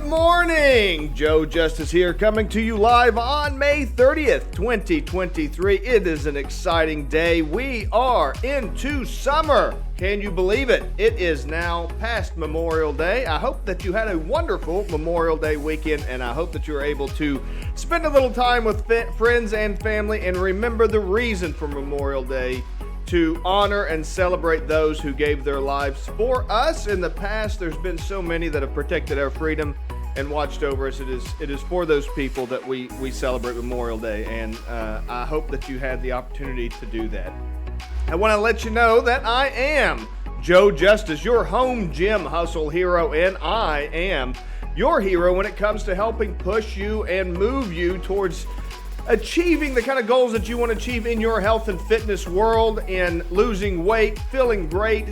morning! Joe Justice here, coming to you live on May 30th, 2023. It is an exciting day. We are into summer. Can you believe it? It is now past Memorial Day. I hope that you had a wonderful Memorial Day weekend, and I hope that you were able to spend a little time with friends and family and remember the reason for Memorial Day, to honor and celebrate those who gave their lives for us. In the past, there's been so many that have protected our freedom and watched over us. It is for those people that we celebrate Memorial Day, and I hope that you had the opportunity to do that. I want to let you know that I am Joe Justice, your home gym hustle hero, and I am your hero when it comes to helping push you and move you towards achieving the kind of goals that you want to achieve in your health and fitness world, in losing weight, feeling great,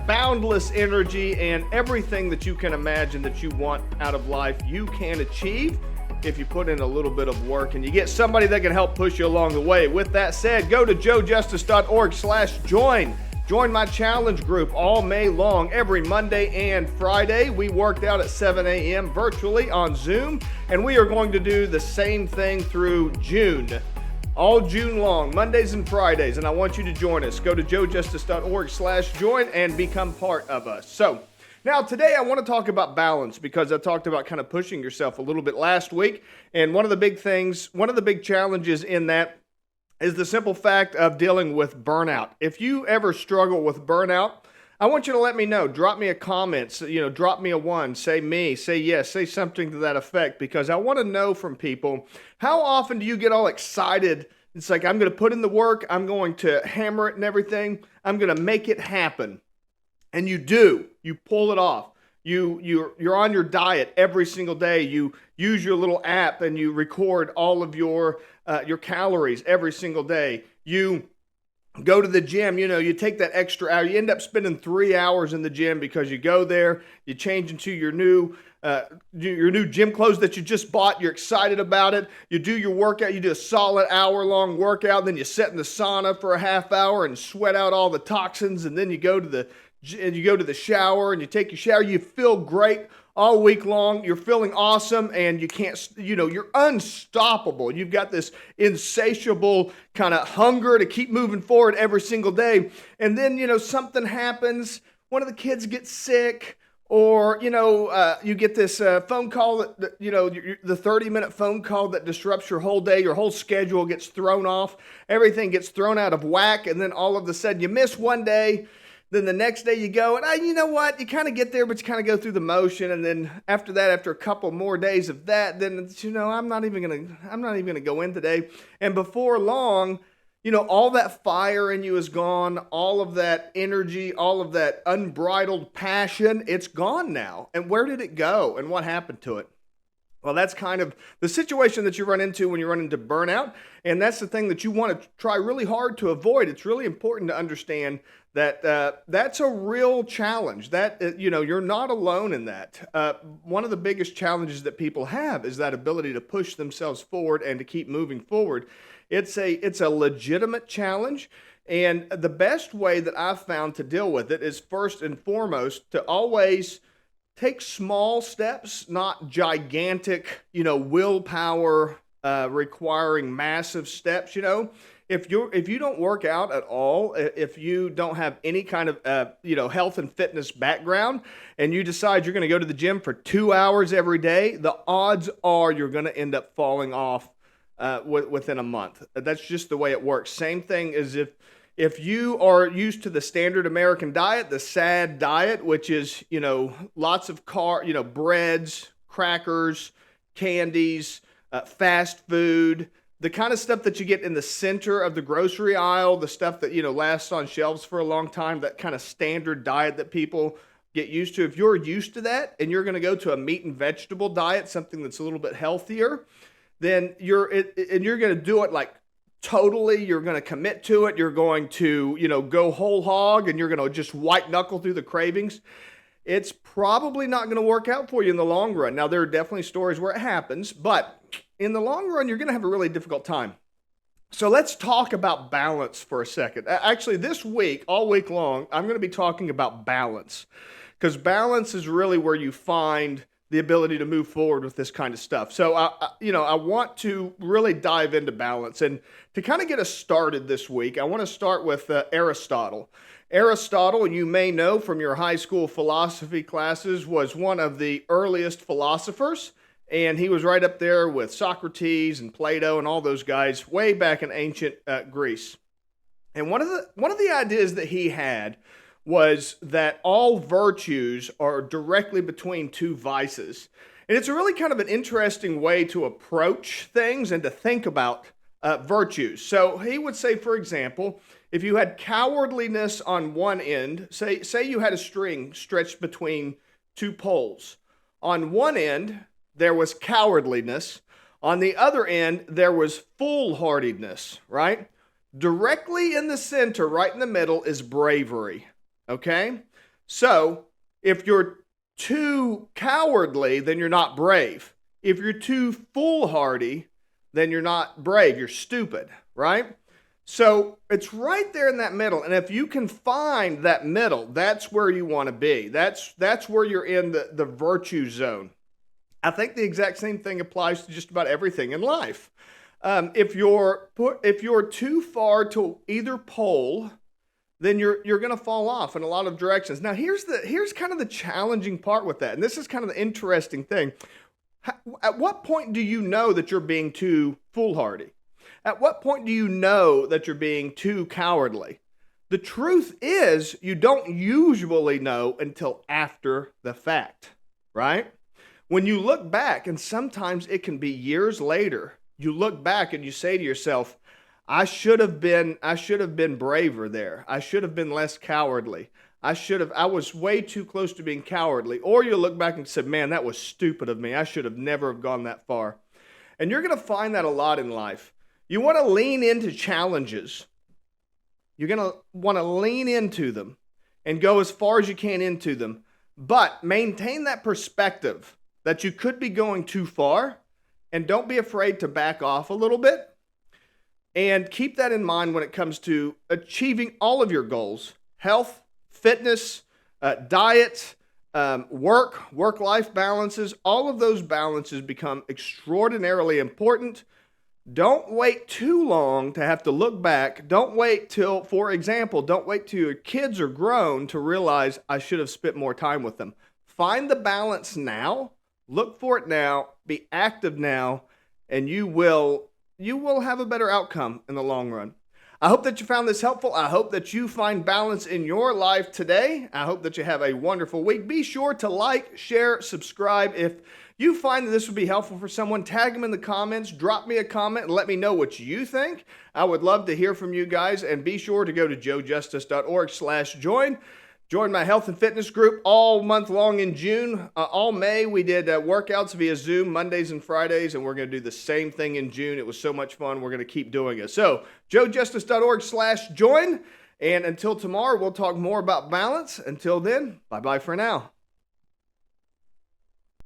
boundless energy, and everything that you can imagine that you want out of life, you can achieve if you put in a little bit of work and you get somebody that can help push you along the way. With that said, go to joejustice.org/join. Join my challenge group all May long. Every Monday and Friday, we worked out at 7 a.m. virtually on Zoom, and we are going to do the same thing through June. All June long, Mondays and Fridays, and I want you to join us. Go to joejustice.org/join and become part of us. So, now today I want to talk about balance, because I talked about kind of pushing yourself a little bit last week, and one of the big challenges in that is the simple fact of dealing with burnout. If you ever struggle with burnout, I want you to let me know. Drop me a comment, drop me a 1, say me, say yes, say something to that effect, because I want to know from people, how often do you get all excited? It's like, I'm going to put in the work, I'm going to hammer it and everything, I'm going to make it happen. And you do. You pull it off. You're on your diet every single day. You use your little app and you record all of your calories every single day. You go to the gym, you take that extra hour. You end up spending 3 hours in the gym because you go there, you change into your new gym clothes that you just bought. You're excited about it. You do your workout. You do a solid hour-long workout. Then you sit in the sauna for a half hour and sweat out all the toxins. And then you go to the shower and you take your shower. You feel great all week long. You're feeling awesome, and you're unstoppable. You've got this insatiable kind of hunger to keep moving forward every single day. And then, something happens. One of the kids gets sick, or, you get this phone call that the 30-minute phone call that disrupts your whole day. Your whole schedule gets thrown off. Everything gets thrown out of whack. And then all of a sudden you miss one day. Then the next day you go, and you know what? You kind of get there, but you kind of go through the motion. And then after that, after a couple more days of that, then I'm not even gonna go in today. And before long, all that fire in you is gone. All of that energy, all of that unbridled passion, it's gone now. And where did it go? And what happened to it? Well, that's kind of the situation that you run into when you run into burnout. And that's the thing that you want to try really hard to avoid. It's really important to understand that that's a real challenge. That, you're not alone in that. One of the biggest challenges that people have is that ability to push themselves forward and to keep moving forward. It's a legitimate challenge. And the best way that I've found to deal with it is, first and foremost, to always take small steps, not gigantic, willpower requiring massive steps. If you don't work out at all, if you don't have any kind of health and fitness background, and you decide you're going to go to the gym for 2 hours every day, the odds are you're going to end up falling off within a month. That's just the way it works. Same thing as if you are used to the standard American diet, the SAD diet, which is, lots of breads, crackers, candies, fast food, the kind of stuff that you get in the center of the grocery aisle, the stuff that, lasts on shelves for a long time, that kind of standard diet that people get used to. If you're used to that and you're going to go to a meat and vegetable diet, something that's a little bit healthier, then you're going to do it like totally, you're going to commit to it, you're going to, go whole hog, and you're going to just white knuckle through the cravings. It's probably not going to work out for you in the long run. Now, there are definitely stories where it happens, but in the long run, you're going to have a really difficult time. So let's talk about balance for a second. Actually, this week, all week long, I'm going to be talking about balance, because balance is really where you find the ability to move forward with this kind of stuff. So I want to really dive into balance, and to kind of get us started this week, I want to start with Aristotle. Aristotle, you may know from your high school philosophy classes, was one of the earliest philosophers, and he was right up there with Socrates and Plato and all those guys way back in ancient Greece. And one of the ideas that he had was that all virtues are directly between two vices. And it's a really kind of an interesting way to approach things and to think about virtues. So he would say, for example, if you had cowardliness on one end, say you had a string stretched between two poles. On one end, there was cowardliness. On the other end, there was foolhardiness, right? Directly in the center, right in the middle, is bravery, okay? So if you're too cowardly, then you're not brave. If you're too foolhardy, then you're not brave. You're stupid, right? So it's right there in that middle. And if you can find that middle, that's where you want to be. That's where you're in the virtue zone. I think the exact same thing applies to just about everything in life. If you're too far to either pole, then you're going to fall off in a lot of directions. Now, here's kind of the challenging part with that, and this is kind of the interesting thing. At what point do you know that you're being too foolhardy? At what point do you know that you're being too cowardly? The truth is, you don't usually know until after the fact, right? When you look back, and sometimes it can be years later, you look back and you say to yourself, I should have been braver there. I should have been less cowardly. I was way too close to being cowardly. Or you look back and say, man, that was stupid of me. I should have never have gone that far. And you're going to find that a lot in life. You want to lean into challenges. You're going to want to lean into them and go as far as you can into them. But maintain that perspective that you could be going too far, and don't be afraid to back off a little bit. And keep that in mind when it comes to achieving all of your goals: health, fitness, diet, work-life balances. All of those balances become extraordinarily important. Don't wait too long to have to look back. Don't wait till your kids are grown to realize I should have spent more time with them. Find the balance now. Look for it now. Be active now, and you will have a better outcome in the long run. I hope that you found this helpful. I hope that you find balance in your life today. I hope that you have a wonderful week. Be sure to like, share, subscribe. If you find that this would be helpful for someone, tag them in the comments, drop me a comment, and let me know what you think. I would love to hear from you guys, and be sure to go to joejustice.org/join. Join my health and fitness group all month long in June. All May, we did workouts via Zoom Mondays and Fridays, and we're going to do the same thing in June. It was so much fun. We're going to keep doing it. So, joejustice.org/join. And until tomorrow, we'll talk more about balance. Until then, bye-bye for now.